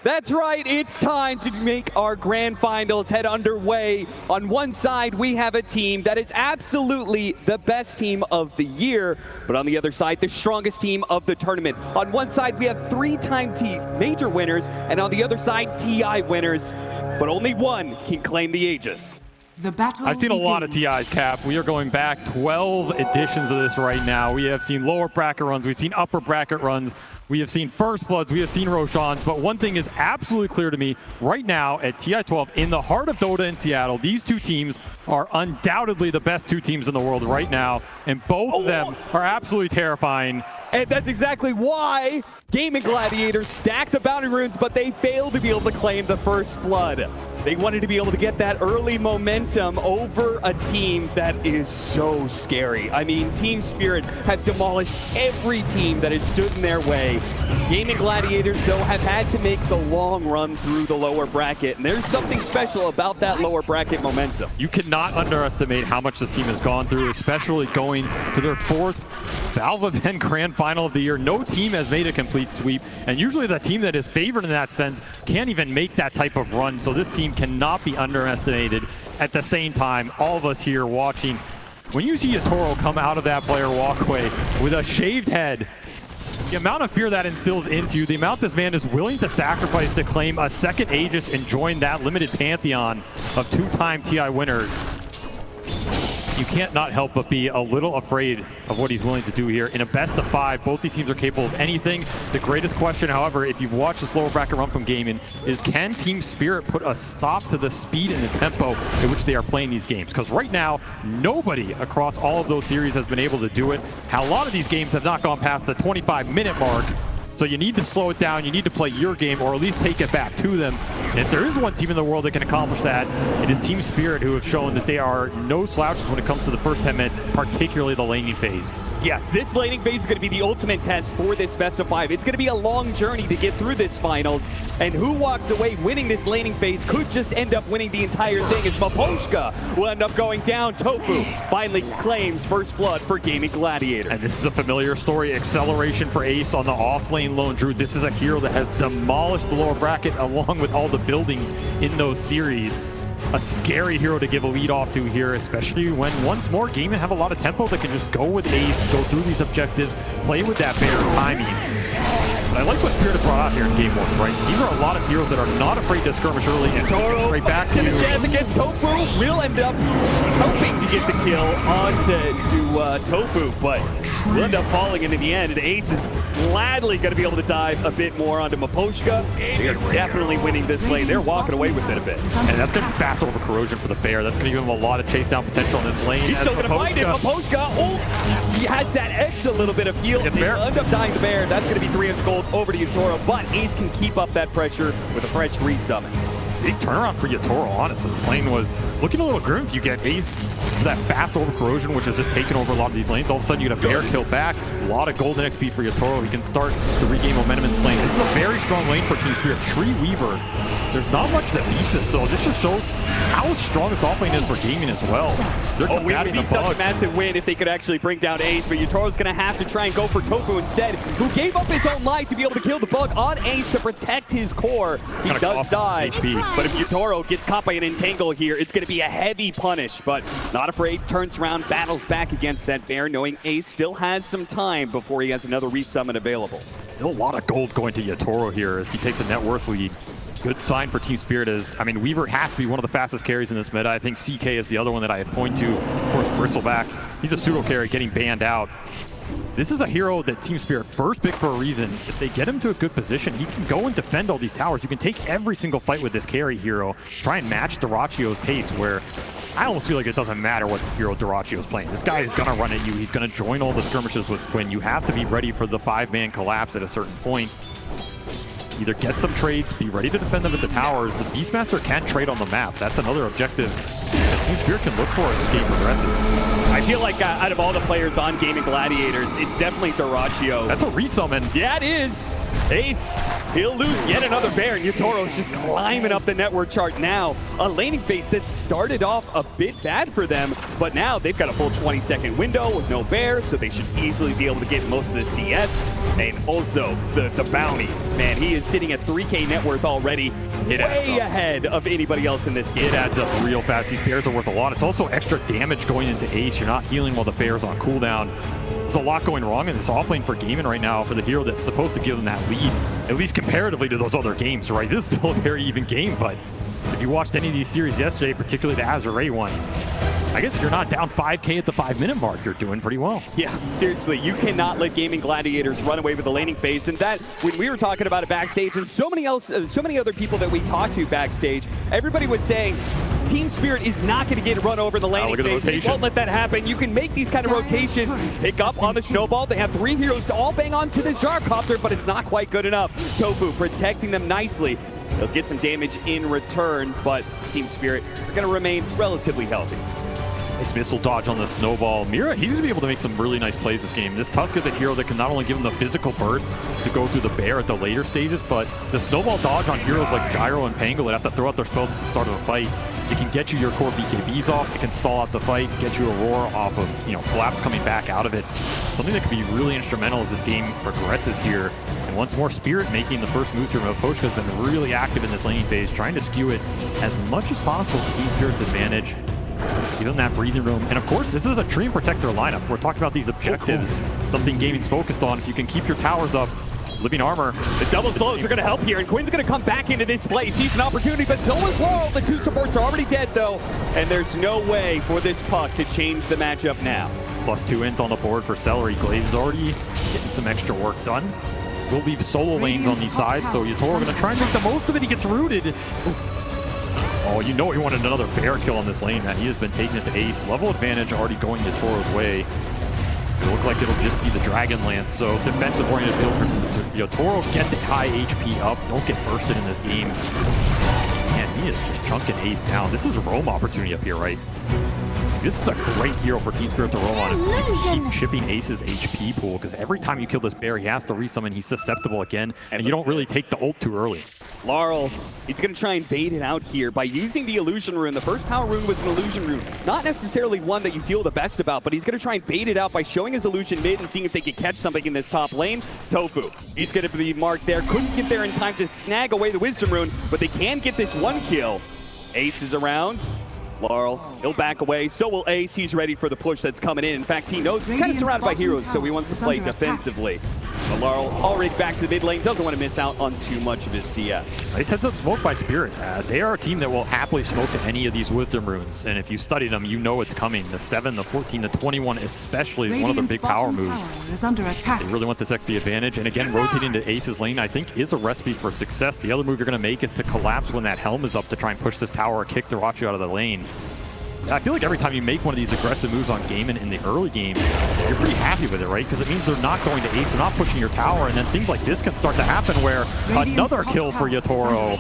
That's right, it's time to make our grand finals head underway. On one side, we have a team that is absolutely the best team of the year, but on the other side, the strongest team of the tournament. On one side, we have three-time major winners, and on the other side, TI winners, but only one can claim the Aegis. I've seen a lot of TIs, Cap. We are going back 12 editions of this right now. We have seen lower bracket runs, we've seen upper bracket runs, we have seen First Bloods, we have seen Roshans, but one thing is absolutely clear to me right now at TI-12, in the heart of Dota in Seattle, these two teams are undoubtedly the best two teams in the world right now, and both of them are absolutely terrifying. And that's exactly why Gaming Gladiators stacked the bounty runes, but they failed to be able to claim the first blood. They wanted to be able to get that early momentum over a team that is so scary. I mean, TSpirit have demolished every team that has stood in their way. Gaming Gladiators, though, have had to make the long run through the lower bracket, and there's something special about that lower bracket momentum. You cannot underestimate how much this team has gone through, especially going to their fourth Valve event grand final of the year. No team has made a complete sweep, and usually the team that is favored in that sense can't even make that type of run, so this team cannot be underestimated. At the same time, all of us here watching, when you see Yatoro come out of that player walkway with a shaved head, the amount of fear that instills into you, the amount this man is willing to sacrifice to claim a second Aegis and join that limited pantheon of two-time TI winners, you can't not help but be a little afraid of what he's willing to do here. In a best of 5, both these teams are capable of anything. The greatest question, however, if you've watched this lower bracket run from Gaming, is can TSpirit put a stop to the speed and the tempo in which they are playing these games? Because right now, nobody across all of those series has been able to do it. A lot of these games have not gone past the 25-minute mark. So you need to slow it down, you need to play your game, or at least take it back to them. And if there is one team in the world that can accomplish that, it is TSpirit, who have shown that they are no slouches when it comes to the first 10 minutes, particularly the laning phase. Yes, this laning phase is going to be the ultimate test for this best of 5. It's going to be a long journey to get through this finals, and who walks away winning this laning phase could just end up winning the entire thing, as Maposhka will end up going down. Tofu finally claims first blood for Gaming Gladiator. And this is a familiar story. Acceleration for Ace on the off-lane lone Drew. This is a hero that has demolished the lower bracket along with all the buildings in those series. A scary hero to give a lead off to here, especially when once more Gaming have a lot of tempo that can just go with Ace, go through these objectives, play with that bear timings. But I like what Spirit brought out here in Game 1, right? These are a lot of heroes that are not afraid to skirmish early and Yatoro right back to you. Jazz against Tofu will end up hoping to get the kill onto Tofu, but will end up falling in the end. And Ace is gladly going to be able to dive a bit more onto Maposhka. They are definitely winning this lane. They're walking away with it a bit. And that's going to be fast over corrosion for the bear. That's going to give him a lot of chase down potential in this lane. He's still going to find it. Maposhka, he has that extra little bit of heal. They will end up dying the bear. That's going to be 300 gold over to Yatoro, but Ace can keep up that pressure with a fresh resummon. Big turnaround for Yatoro, honestly. This lane was looking a little grim if you get Ace for that fast over corrosion, which has just taken over a lot of these lanes. All of a sudden, you get a bear kill back. A lot of golden XP for Yatoro. He can start to regain momentum in this lane. This is a very strong lane for TSpirit. Tree Weaver. There's not much that beats this, so this just shows how strong this offlane is for Gaming as well. So it would be such a massive win if they could actually bring down Ace, but Yatoro's going to have to try and go for Tofu instead, who gave up his own life to be able to kill the bug on Ace to protect his core. He does die, but if Yatoro gets caught by an entangle here, it's going to be a heavy punish, but not afraid, turns around, battles back against that bear, knowing Ace still has some time before he has another resummon available. Still a lot of gold going to Yatoro here as he takes a net worth lead. Good sign for TSpirit is, I mean, Weaver has to be one of the fastest carries in this meta. I think CK is the other one that I had point to. Of course, Bristleback, he's a pseudo carry getting banned out. This is a hero that TSpirit first picked for a reason. If they get him to a good position, he can go and defend all these towers. You can take every single fight with this carry hero, try and match Durachio's pace, where I almost feel like it doesn't matter what hero Durachio's playing. This guy is gonna run at you. He's gonna join all the skirmishes with when you have to be ready for the 5-man collapse at a certain point. Either get some trades, be ready to defend them at the towers. The Beastmaster can trade on the map. That's another objective that TSpirit can look for as this game progresses. I feel like out of all the players on Gaming Gladiators, it's definitely Durachio. That's a resummon. Yeah, it is. Ace He'll lose yet another bear, and Yatoro's just climbing up the network chart now. A laning phase that started off a bit bad for them, but now they've got a full 20-second window with no bear, so they should easily be able to get most of the CS. And also, the bounty. Man, he is sitting at 3K net worth already, way ahead of anybody else in this game. It adds up real fast. These bears are worth a lot. It's also extra damage going into Ace. You're not healing while the bear's on cooldown. There's a lot going wrong in this offlane for gaming right now for the hero that's supposed to give them that lead, at least comparatively to those other games, right? This is still a very even game, but if you watched any of these series yesterday, particularly the Azure one, I guess if you're not down 5K at the 5-minute mark, you're doing pretty well. Yeah, seriously, you cannot let Gaming Gladiators run away with the laning phase. And that, when we were talking about it backstage, and so many other people that we talked to backstage, everybody was saying, TSpirit is not going to get run over the laning phase. They won't let that happen. You can make these kind of rotations, pick up on the snowball. They have 3 heroes to all bang onto this Gyrocopter, but it's not quite good enough. Tofu protecting them nicely. They'll get some damage in return, but TSpirit are going to remain relatively healthy. Nice missile dodge on the snowball. Mira, he's going to be able to make some really nice plays this game. This Tusk is a hero that can not only give him the physical burst to go through the bear at the later stages, but the snowball dodge on heroes like Gyro and Pango that have to throw out their spells at the start of a fight. It can get you your core BKBs off. It can stall out the fight, get you Aurora off of, collapse coming back out of it. Something that could be really instrumental as this game progresses here. And once more, Spirit making the first moves here. Pochka has been really active in this laning phase, trying to skew it as much as possible to TSpirit's advantage. Give them that breathing room. And of course, this is a Treant Protector lineup. We're talking about these objectives, something gaming's focused on. If you can keep your towers up, living armor. The double slows are going to help here, and Quinn's going to come back into this play. Sees an opportunity, but so is Laurel. The 2 supports are already dead, though, and there's no way for this puck to change the matchup now. +2 int on the board for Celery. Glaive's already getting some extra work done. We'll leave solo lanes on these sides, so Yatoro going to try and make the most of it. He gets rooted. Oh, you know he wanted another bear kill on this lane, man. He has been taking it to Ace. Level advantage already going Yatoro's way. It look like it'll just be the Dragon Lance, so defensive oriented build for Yatoro. Get the high HP up. Don't get bursted in this game. Man, he is just chunking Ace down. This is a roam opportunity up here, right? This is a great hero for TSpirit to roam on. Keep shipping Ace's HP pool, because every time you kill this bear, he has to resummon. He's susceptible again, and you don't really take the ult too early. Laurel, he's going to try and bait it out here by using the Illusion Rune. The first power rune was an Illusion Rune. Not necessarily one that you feel the best about, but he's going to try and bait it out by showing his Illusion mid and seeing if they can catch something in this top lane. Tofu, he's going to be marked there. Couldn't get there in time to snag away the Wisdom Rune, but they can get this 1 kill. Ace is around. Laurel, he'll back away. So will Ace. He's ready for the push that's coming in. In fact, he knows he's kind of surrounded by heroes, so he wants to play defensively. But Laurel already back to the mid lane, doesn't want to miss out on too much of his CS. Nice heads up smoke by Spirit. They are a team that will happily smoke to any of these Wisdom Runes, and if you study them, you know it's coming. The 7, the 14, the 21 especially is one of the big power moves. Is under attack. They really want this XP advantage, and again, rotating to Ace's lane, I think, is a recipe for success. The other move you're going to make is to collapse when that helm is up to try and push this tower or kick Dorochi out of the lane. I feel like every time you make one of these aggressive moves on Gaimin in the early game, you're pretty happy with it, right? Because it means they're not going to Ace, they're not pushing your tower, and then things like this can start to happen where another kill for Yatoro.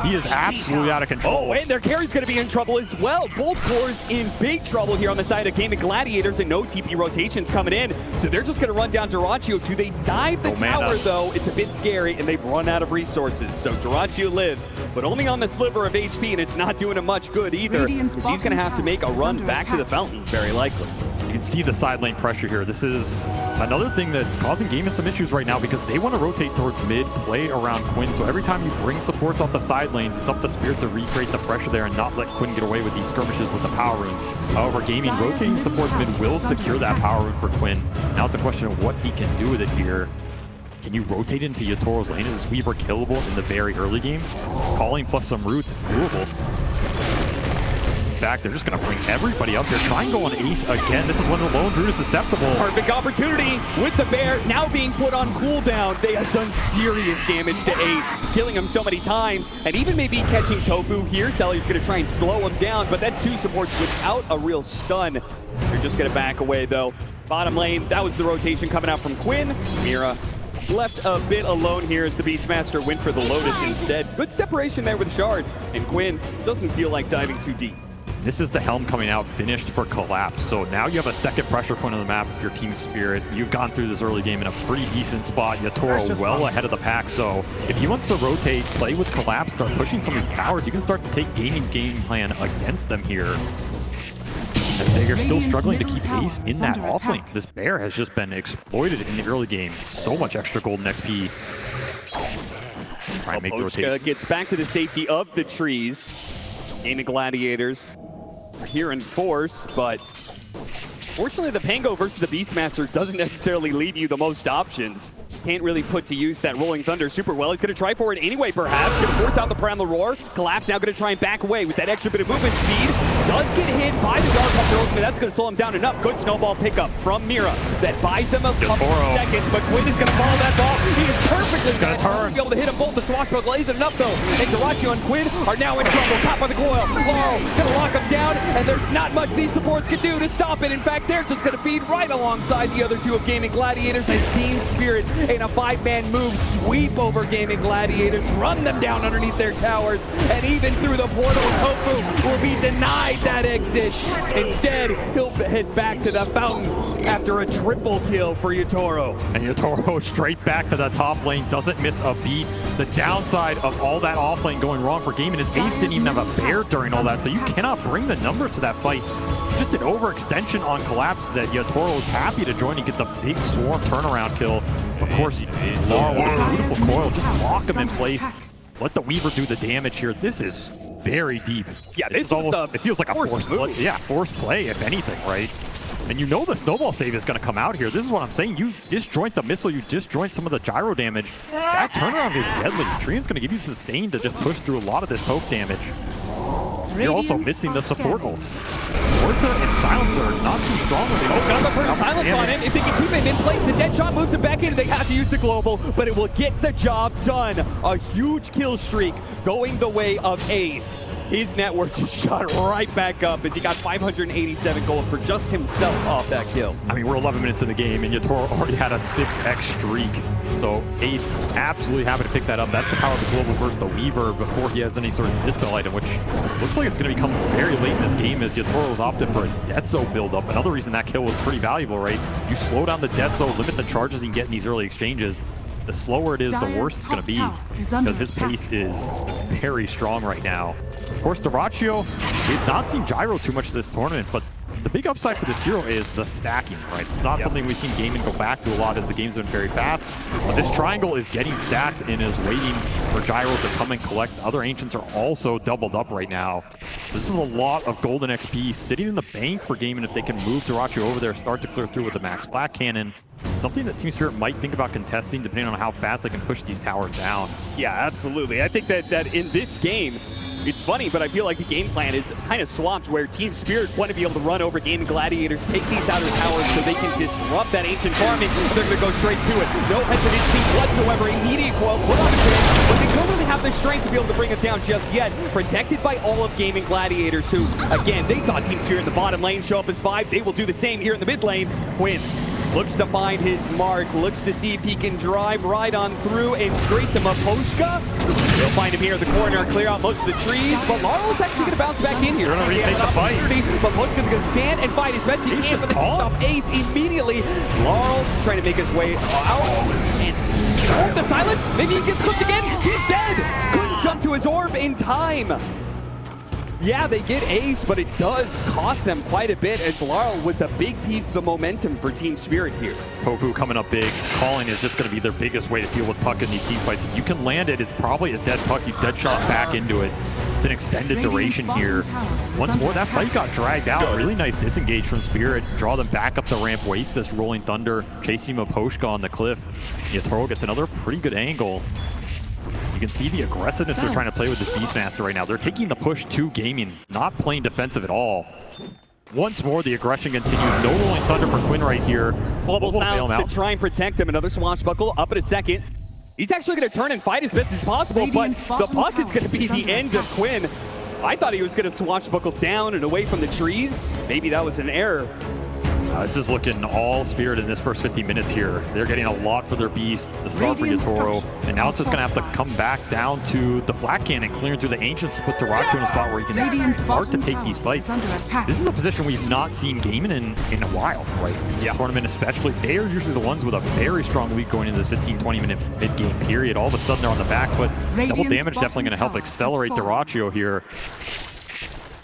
He is absolutely out of control. Oh, and their carry's going to be in trouble as well. Both cores in big trouble here on the side of Gaming Gladiators, and no TP rotations coming in. So they're just going to run down Dorochi. Do they dive the tower, though? It's a bit scary, and they've run out of resources. So Dorochi lives, but only on the sliver of HP, and it's not doing him much good either. He's going to have to make a run back to the fountain, very likely. You can see the side lane pressure here. This is another thing that's causing Gaimin some issues right now because they want to rotate towards mid, play around Quinn. So every time you bring supports off the side lanes, it's up to Spirit to recreate the pressure there and not let Quinn get away with these skirmishes with the power runes. However, Gaming rotating supports mid will secure that power rune for Quinn. Now it's a question of what he can do with it here. Can you rotate into Yatoro's lane? Is this Weaver killable in the very early game? Calling plus some roots, it's doable. Back, they're just going to bring everybody up here. Try and go on Ace again. This is when the Lone Druid is susceptible. Perfect opportunity with the bear now being put on cooldown. They have done serious damage to Ace, killing him so many times, and even maybe catching Tofu here. Selly's going to try and slow him down, but that's 2 supports without a real stun. They're just going to back away, though. Bottom lane, that was the rotation coming out from Quinn. Mira left a bit alone here as the Beastmaster went for the Lotus instead. Good separation there with Shard, and Quinn doesn't feel like diving too deep. This is the Helm coming out finished for Collapse. So now you have a second pressure point on the map of your TSpirit. You've gone through this early game in a pretty decent spot. Yatoro well ahead of the pack. So if he wants to rotate, play with Collapse, start pushing some of these towers, you can start to take Gaming's game plan against them here. As they are still struggling to keep Ace in that offlane. This bear has just been exploited in the early game. So much extra golden XP. Try and make the rotation. Gets back to the safety of the trees. Gaming Gladiators are here in force, but fortunately the Pango versus the Beastmaster doesn't necessarily leave you the most options. Can't really put to use that Rolling Thunder super well. He's going to try for it anyway, perhaps. Going to force out the Primal Roar. Collapse now going to try and back away with that extra bit of movement speed. Does get hit by the Dark Hunter ultimate. That's going to slow him down enough. Good snowball pickup from Mira. That buys him a couple seconds, but Quinn is going to follow that ball. He is perfectly going to turn. Be able to hit him both. The Swashbuckle isn't enough, though. And Dyrachyo and Quinn are now in trouble. Caught by the coil. Laurel going to lock him down, and there's not much these supports can do to stop it. In fact, they're just going to feed right alongside the other two of Gaming Gladiators as TSpirit in a 5-man move sweep over Gaming Gladiators, run them down underneath their towers, and even through the portal, Tofu will be denied that exit. Instead, he'll head back to the fountain after a triple kill for Yatoro. And Yatoro straight back to the top lane, doesn't miss a beat. The downside of all that off lane going wrong for Gaming is Ace didn't even have a bear during all that, so you cannot bring the numbers to that fight. Just an overextension on Collapse that Yatoro is happy to join and get the big swarm turnaround kill. Of course, Laurel with a beautiful coil, just lock him in place. Let the Weaver do the damage here. This is very deep. Yeah, this is almost, it feels like a forced play. Yeah, forced play, if anything, right? And you know the snowball save is going to come out here. This is what I'm saying. You disjoint the missile, you disjoint some of the gyro damage. That turnaround is deadly. Treant's going to give you sustain to just push through a lot of this poke damage. You're also missing the support ults. Muerta and Silencer are not too strong with it. Oh, got the first silence on him. If they can keep him in place, the dead shot moves him back in. They have to use the global, but it will get the job done. A huge kill streak going the way of Ace. His net worth just shot right back up as he got 587 gold for just himself off that kill. I mean, we're 11 minutes in the game, and Yatoro already had a 6x streak. So Ace absolutely happy to pick that up. That's the power of the global versus the Weaver before he has any sort of dispel item, which looks like it's going to become very late in this game as Yatoro's opted for a Deso build-up. Another reason that kill was pretty valuable, right? You slow down the Deso, limit the charges you can get in these early exchanges. The slower it is, the worse it's going to be, because his pace is very strong right now. Of course, Dyrachyo, we've not seen Gyro too much this tournament, but the big upside for this hero is the stacking, right? It's not something we've seen Gaming go back to a lot as the game's been very fast, but this triangle is getting stacked and is waiting for Gyro to come and collect. The other Ancients are also doubled up right now. This is a lot of golden XP sitting in the bank for Gaming if they can move Dyrachyo over there, start to clear through with the max flat cannon. Something that TSpirit might think about contesting depending on how fast they can push these towers down. Yeah, absolutely. I think that in this game, it's funny, but I feel like the game plan is kind of swapped where TSpirit want to be able to run over Gaming Gladiators, take these outer towers so they can disrupt that ancient farming. They're going to go straight to it. No hesitancy whatsoever. Immediate coil put on the grid, but they don't really have the strength to be able to bring it down just yet. Protected by all of Gaming Gladiators who, again, they saw TSpirit in the bottom lane show up as 5. They will do the same here in the mid lane. Quinn looks to find his mark, looks to see if he can drive right on through and straight to Maposhka. They'll find him here in the corner, clear out most of the trees, but Laurel's actually going to bounce back in here. They're going to retake the fight. Maposhka's going to stand and fight as best he can, but they off Ace immediately. Laurel trying to make his way out. And the silence, maybe he gets cooked again. He's dead. Couldn't jump to his orb in time. Yeah, they get Ace, but it does cost them quite a bit as Laurel was a big piece of the momentum for TSpirit here. Pofu coming up big. Calling is just going to be their biggest way to deal with puck in these team fights. If you can land it, it's probably a dead puck. You dead shot back into it. It's an extended duration here. Once more, that fight got dragged out. Really nice disengage from Spirit. Draw them back up the ramp. Waste this Rolling Thunder. Chasing Maposhka on the cliff. Yatoro gets another pretty good angle. You can see the aggressiveness they're trying to play with this Beastmaster right now. They're taking the push to Gaming, not playing defensive at all. Once more, the aggression continues. No Rolling Thunder for Quinn right here. Global sounds to try and protect him. Another Swashbuckle up in a second. He's actually going to turn and fight as best as possible, but the puck is going to be the end of Quinn. I thought he was going to Swashbuckle down and away from the trees. Maybe that was an error. This is looking all Spirit in this first 50 minutes here. They're getting a lot for their Beast, the start for Yatoro, and now it's just going to have to come back down to the flat cannon, clearing through the Ancients to put Dyrachyo in a spot where he can start to take these fights. This is a position we've not seen Gaming in a while, right? Yeah. Tournament especially. They are usually the ones with a very strong lead going into this 15-20 minute mid-game period. All of a sudden they're on the back foot. Double damage definitely going to help accelerate Dyrachyo here.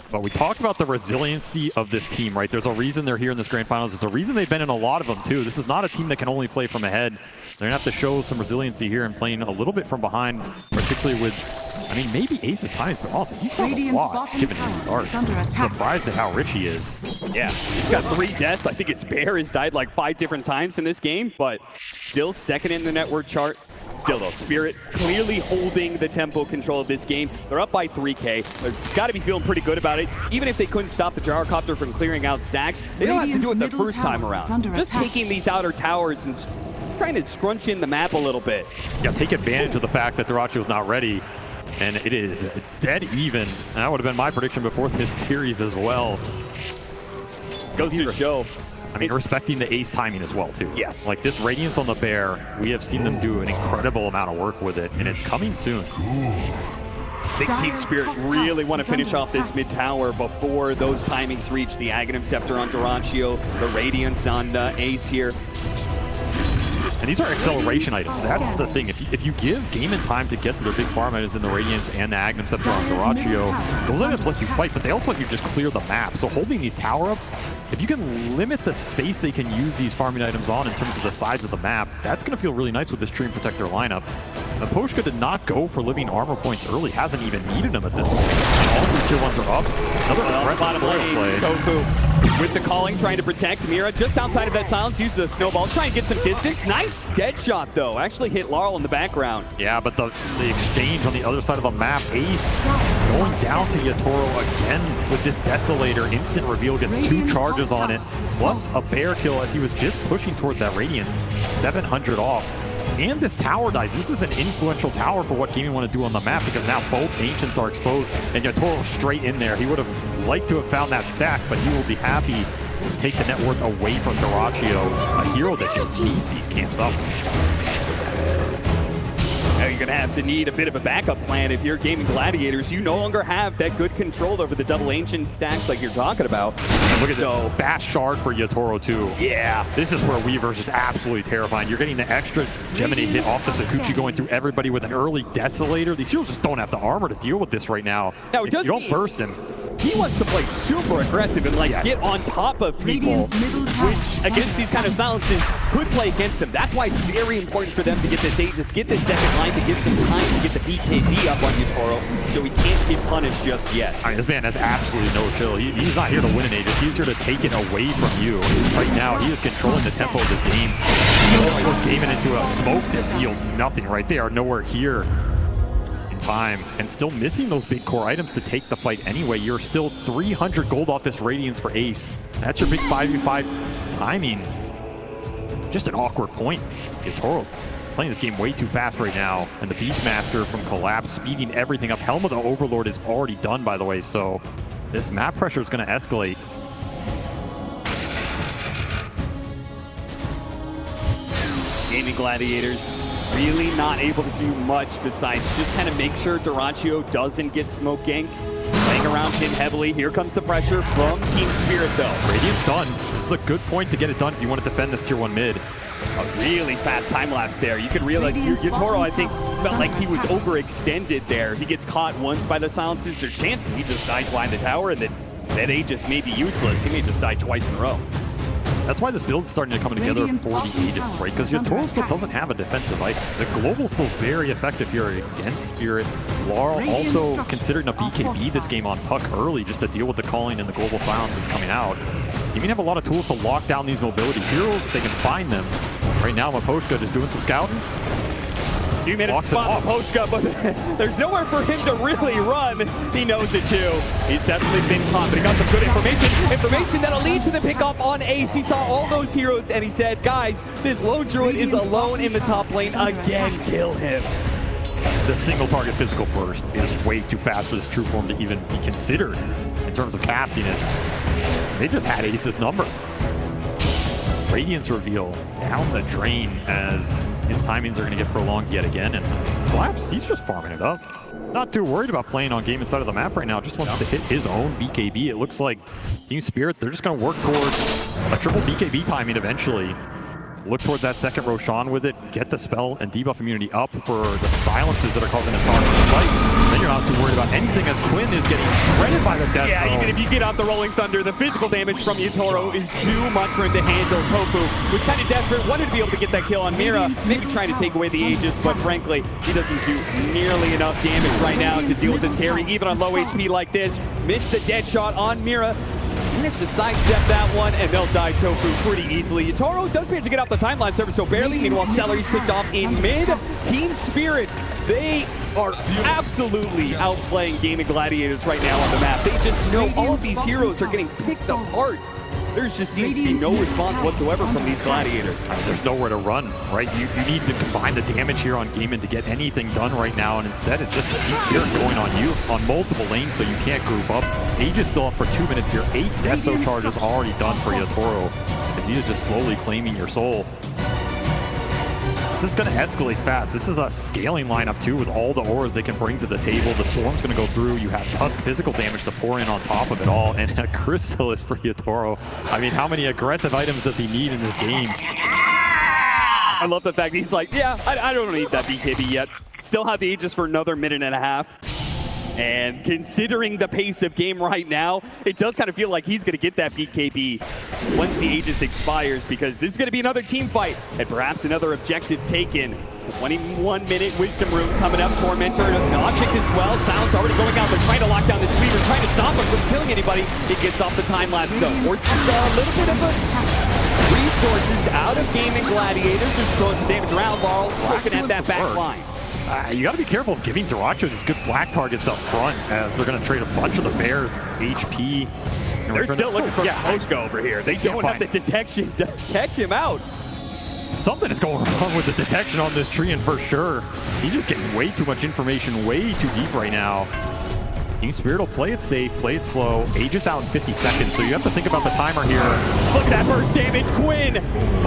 But we talked about the resiliency of this team, right? There's a reason they're here in this grand finals. There's a reason they've been in a lot of them too. This is not a team that can only play from ahead. They're gonna have to show some resiliency here and playing a little bit from behind, particularly with, I mean, maybe Ace's timing, but also he's got a lot given his start. Surprised at how rich he is. Yeah, he's got 3 deaths. I think his bear has died like 5 different times in this game, but still second in the network chart. Still though, Spirit clearly holding the tempo control of this game. They're up by 3K. They've got to be feeling pretty good about it. Even if they couldn't stop the gyrocopter from clearing out stacks, they don't have to do it the first time around. Just taking these outer towers and trying to scrunch in the map a little bit. Yeah, take advantage of the fact that Dyrachyo's not ready. And it is dead even. And that would have been my prediction before this series as well. Goes to show. I mean, respecting the Ace timing as well, too. Yes. Like, this Radiance on the Bear, we have seen them do an incredible amount of work with it, and it's coming soon. Big Team Spirit really want to finish off this mid-tower before those timings reach. The Aghanim Scepter on Dyrachyo, the Radiance on Ace here. And these are acceleration items. That's the thing. If you give Gaming time to get to their big farm items in the Radiance and the Aghanim Scepter on Dyrachyo, those items let you fight, but they also let you just clear the map. So holding these tower-ups, if you can limit the space they can use these farming items on in terms of the size of the map, that's going to feel really nice with this Treant Protector lineup. Naposhka did not go for living armor points early, hasn't even needed them at this point. And all 3 tier 1s are up. Another aggressive play. Tofu with the calling, trying to protect Mira just outside of that silence, uses the snowball, trying to get some distance. Nice dead shot though, actually hit Laurel in the background. Yeah, but the exchange on the other side of the map, Ace going down to Yatoro again with this Desolator. Instant reveal, gets 2 charges on it, plus a bear kill as he was just pushing towards that Radiance. 700 off. And this tower dies. This is an influential tower for what Gaming want to do on the map, because now both Ancients are exposed and Yatoro straight in there. He would have liked to have found that stack, but he will be happy to take the net worth away from Dyrachyo, a hero that just needs these camps up. Now you're going to have to need a bit of a backup plan if you're Gaming Gladiators. You no longer have that good control over the double Ancient stacks like you're talking about. And look at this fast shard for Yatoro too. Yeah. This is where Weaver's just absolutely terrifying. You're getting the extra Geminate hit off the Sakuchi going through everybody with an early Desolator. These heroes just don't have the armor to deal with this right now. Now if you don't burst him. He wants to play super aggressive and get on top of people, which against these kind of silences could play against him. That's why it's very important for them to get this Aegis, get this second line to give some time to get the BKB up on Yatoro, so he can't get punished just yet. I mean, this man has absolutely no chill. He's not here to win an Aegis. He's here to take it away from you. Right now, he is controlling the tempo of this game. Gaming into a smoke that yields nothing right there. Nowhere here in time, and still missing those big core items to take the fight anyway. You're still 300 gold off this Radiance for Ace. That's your big 5v5 timing. Just an awkward point. Yatoro playing this game way too fast right now, and the Beastmaster from Collapse speeding everything up. Helm of the Overlord is already done, by the way, so this map pressure is going to escalate. Gaming Gladiators really not able to do much besides just kind of make sure Dyrachyo doesn't get smoke ganked. Playing around him heavily. Here comes the pressure from Team Spirit though. Radiant's done. This is a good point to get it done if you want to defend this tier 1 mid. A really fast time lapse there. You could realize Yatoro, I think, felt like he was overextended there. He gets caught once by the silences. There's chances he just dies behind the tower, and that Aegis may be useless. He may just die twice in a row. That's why this build is starting to come together for the Aegis, right? Because Yatoro still doesn't have a defensive item. The Global's still very effective here against Spirit. Laurel also considering a BKB this game on Puck early just to deal with the calling and the global silence that's coming out. You even have a lot of tools to lock down these mobility heroes if they can find them. Right now, Maposhka just doing some scouting. 2 minutes spot Maposhka, but there's nowhere for him to really run. He knows it too. He's definitely been caught, but he got some good information that'll lead to the pickoff on Ace. He saw all those heroes and he said, guys, this lone druid is alone in the top lane again. Kill him. The single target physical burst is way too fast for this true form to even be considered in terms of casting it. They just had Ace's number. Radiance reveal down the drain as his timings are going to get prolonged yet again. And Collapse, he's just farming it up. Not too worried about playing on game inside of the map right now. Just wants to hit his own BKB. It looks like TSpirit, they're just going to work towards a triple BKB timing eventually. Look towards that second Roshan with it, get the spell and debuff immunity up for the silences that are causing a target to fight. Then you're not too worried about anything as Quinn is getting shredded by the death Yeah, throws. even if you get out the Rolling Thunder, the physical damage from Yatoro is too much for him to handle. Tofu was kind of desperate, wanted to be able to get that kill on Mira, maybe trying to take away the Aegis, but frankly, he doesn't do nearly enough damage right now to deal with this carry, even on low HP like this. Missed the dead shot on Mira. Managed to sidestep that one, and they'll die Tofu pretty easily. Yatoro does manage to get off the timeline server so barely. Meanwhile, Celery's picked off in mid. TSpirit, they are absolutely outplaying Gaming Gladiators right now on the map. They just know all of these heroes are getting picked apart. There just seems to be no response whatsoever from these Gladiators. There's nowhere to run, right? You need to combine the damage here on Gaimin to get anything done right now, and instead it's just TSpirit going on you on multiple lanes so you can't group up. Aegis still up for 2 minutes here. 8 Deso charges already done for Yatoro as he is just slowly claiming your soul. This is going to escalate fast. This is a scaling lineup too with all the auras they can bring to the table. The Storm's going to go through. You have Tusk physical damage to pour in on top of it all, and a Chrysalis for Yatoro. I mean, how many aggressive items does he need in this game? I love the fact that he's like, yeah, I don't need that BKB yet. Still have the Aegis for another minute and a half. And considering the pace of game right now, it does kind of feel like he's going to get that BKB once the Aegis expires, because this is going to be another team fight and perhaps another objective taken. 21-minute Wisdom Room coming up. Tormentor, an object as well. Silence already going out. They're trying to lock down this Weaver, trying to stop him from killing anybody. He gets off the time lapse though. Forces a little bit of resources out of Gaming Gladiators. Just throwing some damage around. Laurel looking at that back line. You got to be careful of giving Duracho these good black targets up front, as they're going to trade a bunch of the Bears HP. They're still looking for Pango over here. They don't have the detection to catch him out. Something is going wrong with the detection on this tree, and for sure, he's just getting way too much information, way too deep right now. TSpirit will play it safe, play it slow. Aegis out in 50 seconds, so you have to think about the timer here. Look at that burst damage. Quinn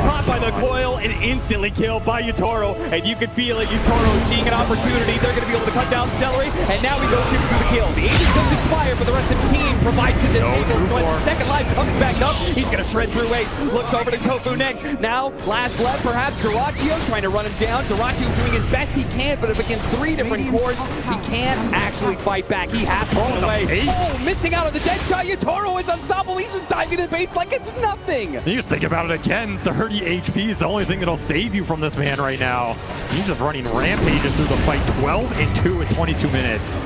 caught by the coil and instantly killed by Yatoro. And you can feel it. Yatoro seeing an opportunity. They're going to be able to cut down Celery. And now he goes in for the kill. The Aegis does expire, but the rest of his team provides the disable. So as second life comes back up, he's going to shred through Ace. Looks over to Tofu next. Now, last left, perhaps Duracho trying to run him down. Duracho doing his best he can, but up against 3 different cores, he can't actually fight back. He has thrown away. Oh, missing out on the dead shot. Yatoro is unstoppable. He's just diving to the base like it's nothing. You just think about it again. 30 HP is the only thing that'll save you from this man right now. He's just running rampages through the fight. 12 and 2 in 22 minutes.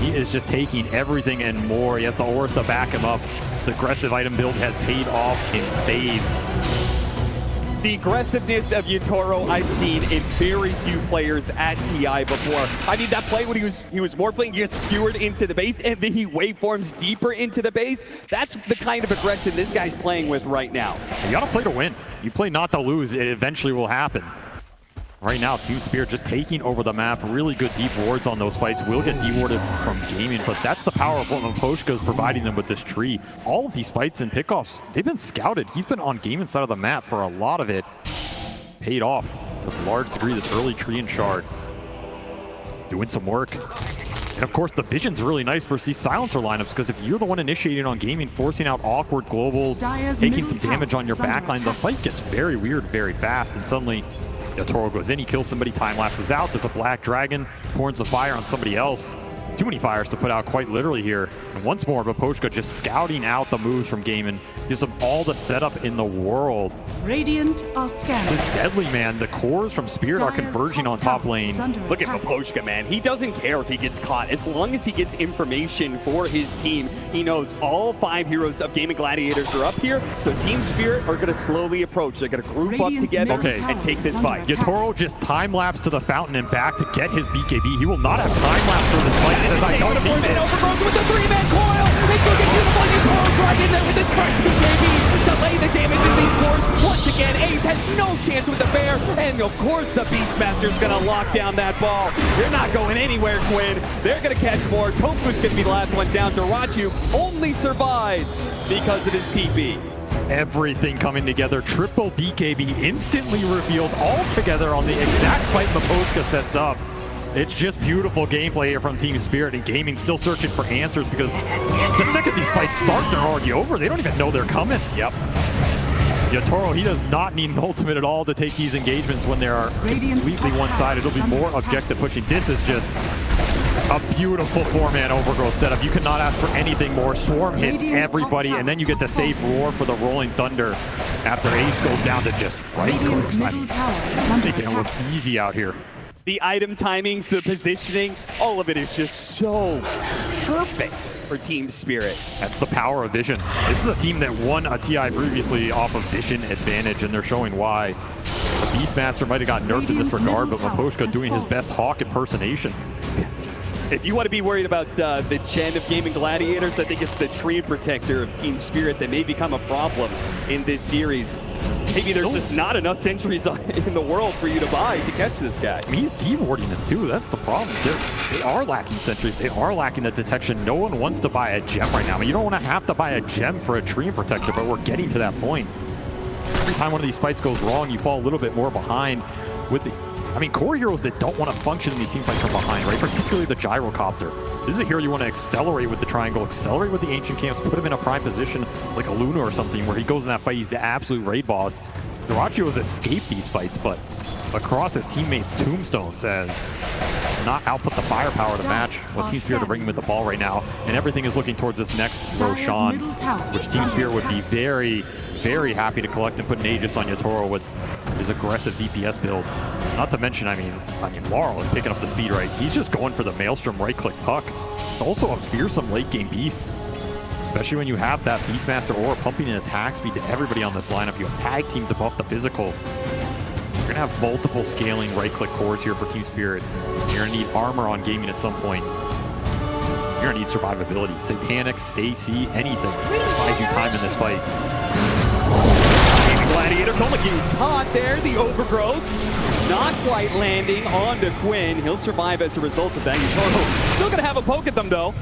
He is just taking everything and more. He has the auras to back him up. This aggressive item build has paid off in spades. The aggressiveness of Yatoro I've seen in very few players at TI before. I mean, that play when he was morphling, gets skewered into the base, and then he waveforms deeper into the base. That's the kind of aggression this guy's playing with right now. You gotta play to win. You play not to lose. It eventually will happen. Right now, TSpirit just taking over the map. Really good deep wards on those fights. Will get dewarded from gaming, but that's the power of what Maposhka is providing them with this tree. All of these fights and pickoffs, they've been scouted. He's been on gaming side of the map for a lot of it. Paid off to a large degree, this early tree and shard. Doing some work. And of course, the vision's really nice versus these silencer lineups, because if you're the one initiating on gaming, forcing out awkward globals, taking some damage on your backline, the fight gets very weird very fast, and suddenly Yatoro goes in, he kills somebody, time lapses out, there's a black dragon, pours the fire on somebody else. Too many fires to put out, quite literally here. And once more, Maposhka just scouting out the moves from Gaimin. Gives them all the setup in the world. Radiant are scanning. This deadly, man. The cores from Spirit are converging on top lane. Look at Maposhka, man. He doesn't care if he gets caught. As long as he gets information for his team, he knows all 5 heroes of Gaming Gladiators are up here. So TSpirit are going to slowly approach. They're going to group up together and take this fight. Yatoro just time-lapse to the fountain and back to get his BKB. He will not have time-lapse for this fight. I don't need it. Overbroken with the 3-man coil. They go get beautiful. Yatoro's right in there with his first BKB. Delay the damage in these wars. Once again, Ace has no chance with the bear. And of course, the Beastmaster's going to lock down that ball. You're not going anywhere, Quinn. They're going to catch more. Tofu's going to be the last one down. Duracho only survives because of his TP. everything coming together. Triple BKB instantly revealed all together on the exact fight Miposhka sets up. It's just beautiful gameplay here from TSpirit, and Gaming still searching for answers because the second these fights start, they're already over. They don't even know they're coming. Yep. Yatoro, he does not need an ultimate at all to take these engagements when they are completely one-sided. It'll be more objective pushing. This is just a beautiful four-man overgrowth setup. You cannot ask for anything more. Swarm hits everybody, and then you get the safe roar for the Rolling Thunder after Ace goes down to just right clicks. I mean, making it look easy out here. The item timings, the positioning, all of it is just so perfect for TSpirit. That's the power of vision. This is a team that won a TI previously off of vision advantage, and they're showing why. The Beastmaster might have got nerfed in this regard, but Miposhka doing his best Hawk impersonation. If you want to be worried about the gen of Gaming Gladiators, I think it's the Tree Protector of TSpirit that may become a problem in this series. Maybe there's just not enough sentries in the world for you to buy to catch this guy. I mean, he's dewarding them too. That's the problem. They are lacking sentries. They are lacking the detection. No one wants to buy a gem right now. I mean, you don't want to have to buy a gem for a Tree Protector, but we're getting to that point. Every time one of these fights goes wrong, you fall a little bit more behind with the... I mean, core heroes that don't want to function in these team fights from behind, right? Particularly the Gyrocopter. This is a hero you want to accelerate with the triangle, accelerate with the ancient camps, put him in a prime position like a Luna or something where he goes in that fight, he's the absolute raid boss. Duracio has escaped these fights, but across his teammates' tombstones has not output the firepower to match what TSpirit are bringing with the ball right now. And everything is looking towards this next Roshan, which TSpirit would be very, very happy to collect and put an Aegis on Yatoro with his aggressive DPS build. Not to mention, I mean, Laurel is picking up the speed right. He's just going for the Maelstrom right-click puck. It's also a fearsome late-game beast, especially when you have that Beastmaster aura pumping in attack speed to everybody on this lineup. You have tag team to buff the physical. You're going to have multiple scaling right-click cores here for TSpirit. You're going to need armor on Gaming at some point. You're going to need survivability. Satanics, AC, anything. Buys you time in this fight. Gladiator Komakin caught there, the overgrowth. Not quite landing onto Quinn. He'll survive as a result of that. Yatoro still gonna have a poke at them though.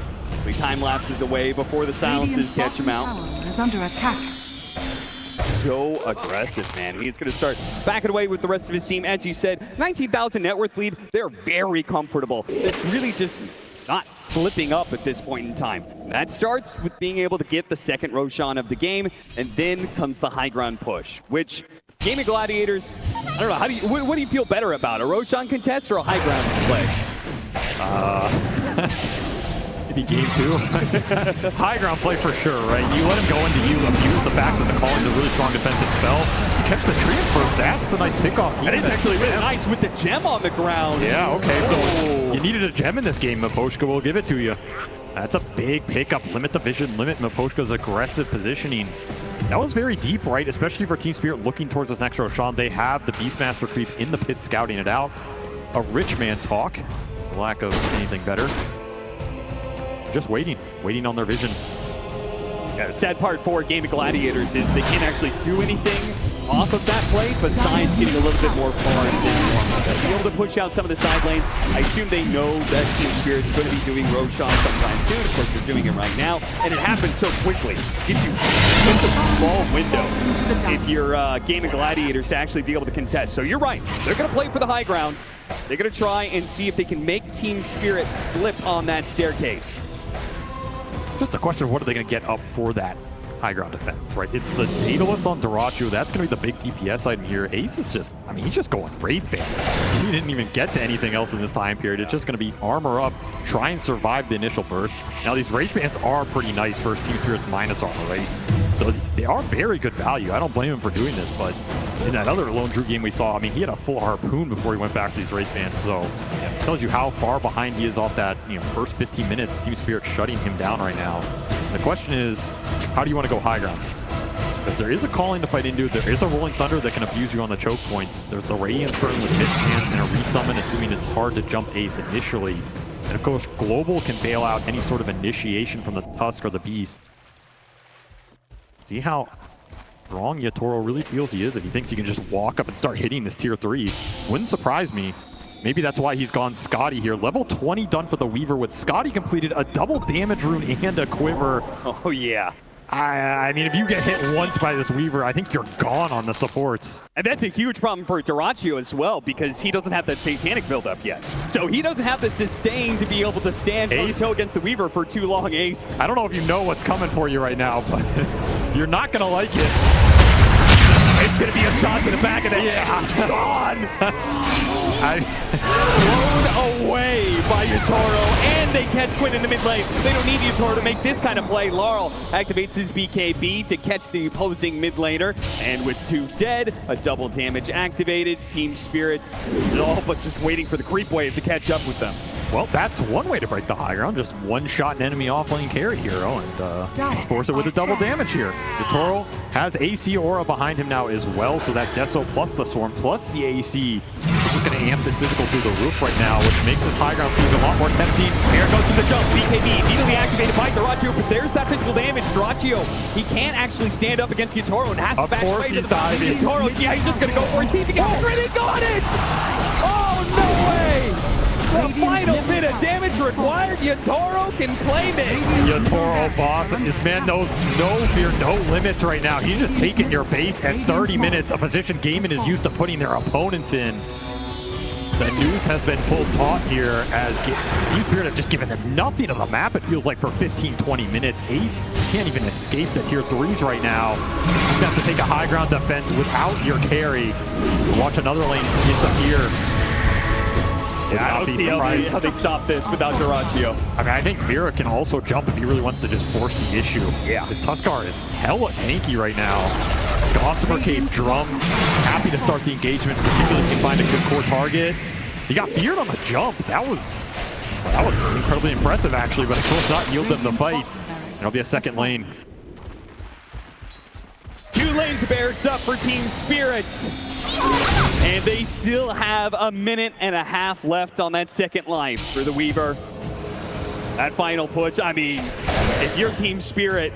The time lapses away before the silences catch him out. Is under attack. So aggressive, man. He's gonna start backing away with the rest of his team. As you said, 19,000 net worth lead. They're very comfortable. It's really just not slipping up at this point in time. That starts with being able to get the second Roshan of the game, and then comes the high ground push, which Gaming Gladiators, I don't know, how do you, what do you feel better about, a Roshan contest or a high ground play? Maybe game 2. High ground play for sure, right? You let him go into you, abuse the fact that the Calling's a really strong defensive spell. You catch the tree first, that's a nice pickoff. That is actually really nice with the gem on the ground. Yeah, okay, so you needed a gem in this game, Miposhka will give it to you. That's a big pickup. Limit the vision, limit Miposhka's aggressive positioning. That was very deep, right? Especially for TSpirit looking towards this next Roshan. They have the Beastmaster creep in the pit scouting it out. A rich man's Hawk, for lack of anything better. Just waiting on their vision. Yeah, the sad part for Gaming Gladiators is they can't actually do anything off of that play, but Science getting a little bit more far in this one. To be able to push out some of the side lanes, I assume they know that TSpirit is going to be doing Roshan sometime soon. Of course, they're doing it right now, and it happens so quickly. Gives you such a small window if you're Gaming Gladiators to actually be able to contest. So you're right. They're going to play for the high ground. They're going to try and see if they can make TSpirit slip on that staircase. Just a question of what are they going to get up for that high ground defense, right? It's the Daedalus on Duracio. That's going to be the big DPS item here. Ace is just, I mean, he's just going Wraith Band. He didn't even get to anything else in this time period. It's just going to be armor up, try and survive the initial burst. Now, these Wraith Bands are pretty nice versus TSpirit's minus armor, right? So they are very good value. I don't blame him for doing this, but in that other Lone Drew game we saw, I mean, he had a full harpoon before he went back to these Wraith Bands, so it tells you how far behind he is off that, first 15 minutes. TSpirit shutting him down right now. The question is, how do you want to go high ground? Because there is a calling to fight into, there is a Rolling Thunder that can abuse you on the choke points. There's the Radiance Burn with hit chance and a resummon, assuming it's hard to jump Ace initially. And of course, Global can bail out any sort of initiation from the Tusk or the Beast. See how strong Yatoro really feels he is if he thinks he can just walk up and start hitting this tier 3. Wouldn't surprise me. Maybe that's why he's gone Scotty here. Level 20 done for the Weaver with Scotty completed a double damage rune and a quiver. Oh yeah. I mean, if you get hit once by this Weaver, I think you're gone on the supports. And that's a huge problem for Dyrachyo as well, because he doesn't have that Satanic build-up yet. So he doesn't have the sustain to be able to stand toe-to-toe against the Weaver for too long, Ace. I don't know if you know what's coming for you right now, but you're not going to like it. It's going to be a shot to the back of the Yeah. Gone! Blown away by Yatoro, and they catch Quinn in the mid lane. They don't need Yatoro to make this kind of play. Laurel activates his BKB to catch the opposing mid laner, and with 2 dead, a double damage activated. TSpirit is all but just waiting for the creep wave to catch up with them. Well, that's one way to break the high ground. Just one-shot an enemy offlane carry Gyro, and force it with a double damage here. Yatoro has AC aura behind him now as well, so that Deso plus the Swarm plus the AC is just going to amp this physical through the roof right now, which makes this high ground seem a lot more tempting. Here goes to the jump. BKB immediately activated by Dyrachyo, but there's that physical damage. Dyrachyo, he can't actually stand up against Yatoro and has to back away to the diving. Yatoro, yeah, he's just going to go for it. See if he can crit it. Got it! Oh, no way! The final bit of damage required. Yatoro can claim it. Yatoro, boss. This man knows no fear, no limits right now. He's just taking your base at 30 minutes. A position Gaimin is used to putting their opponents in. The news has been full taut here as TSpirit have just given them nothing on the map, it feels like, for 15-20 minutes. Ace can't even escape the tier 3s right now. Just have to take a high ground defense without your carry. Watch another lane disappear. Yeah, I don't see how they stop this without Dyrachyo. I mean, I think Mira can also jump if he really wants to just force the issue. Yeah. This Tuskar is hella tanky right now. Gossamer Cape Drum, happy to start the engagement, particularly if you find a good core target. He got feared on the jump. That was incredibly impressive, actually, but of course not yield them the fight. It'll be a second lane. 2 lanes barracks up for TSpirit. And they still have a minute and a half left on that second life for the Weaver. That final push, I mean, if you're TSpirit,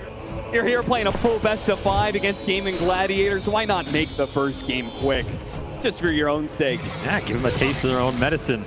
you're here playing a full best of 5 against Gaming Gladiators, why not make the first game quick? Just for your own sake. Yeah, give them a taste of their own medicine.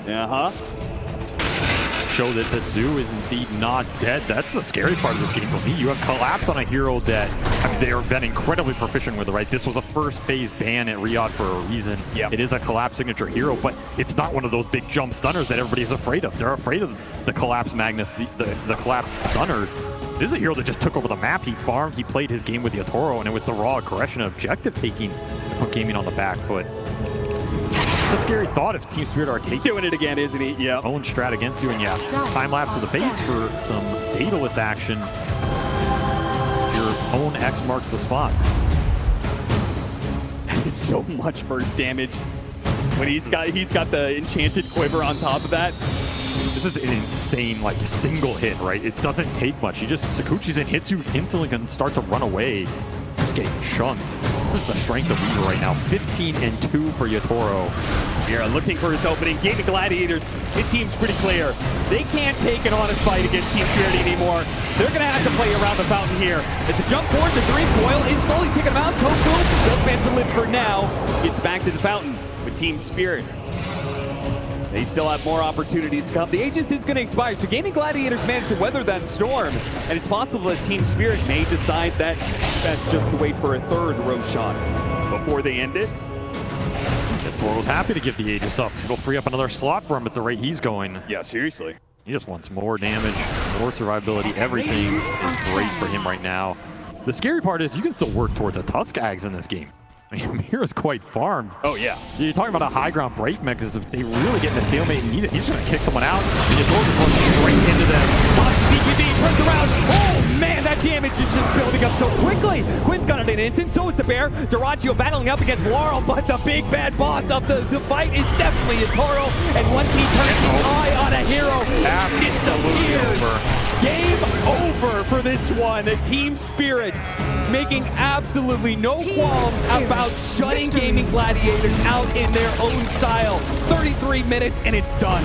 Show that the zoo is indeed not dead. That's the scary part of this game for me. You have Collapse on a hero that, I mean, they have been incredibly proficient with it, right? This was a first phase ban at Riyadh for a reason. Yep. It is a Collapse signature hero, but it's not one of those big jump stunners that everybody is afraid of. They're afraid of the Collapse Magnus, the Collapse stunners. This is a hero that just took over the map. He farmed, he played his game with Yatoro, and it was the raw aggression and objective taking to put Gaming on the back foot. It's a scary thought if TSpirit are taking doing it again, isn't he? Yeah. Own strat against you, and yeah, time lapse to the face for some Daedalus action. Your own X marks the spot. It's so much burst damage when he's got the enchanted quiver on top of that. This is an insane, like, single hit, right? It doesn't take much. He just Sakuchi's in, hits you instantly, can start to run away. Just getting chunked. This is the strength of Weaver right now. 15-2 for Yatoro. Here, looking for his opening. Gaming Gladiators, it seems pretty clear. They can't take an honest fight against TSpirit anymore. They're going to have to play around the fountain here. It's a jump forward, the 3 coil is slowly taking him out. Tofu does manage to live for now. Gets back to the fountain with TSpirit. They still have more opportunities to come. The Aegis is going to expire, so Gaming Gladiators managed to weather that storm, and it's possible that TSpirit may decide that that's just to wait for a 3rd Roshan before they end it. Yatoro's happy to give the Aegis up. It'll free up another slot for him at the rate he's going. Yeah, seriously. He just wants more damage, more survivability. Everything is great for him right now. The scary part is you can still work towards a Tuskags in this game. I mean, Mira's quite farmed. Oh, yeah. You're talking about a high ground break because if they really get in a stalemate and need it, he's just going to kick someone out. And Yatoro just runs straight into them. BKB turns around. Oh, man, that damage is just building up so quickly. Quinn's got it in an instant. So is the Bear. Dyrachyo battling up against Laurel, but the big bad boss of the fight is definitely Yatoro. And once he turns his eye on a hero, absolutely over. Game over for this one. The TSpirit making absolutely no qualms about shutting Gaming Gladiators out in their own style. 33 minutes and it's done.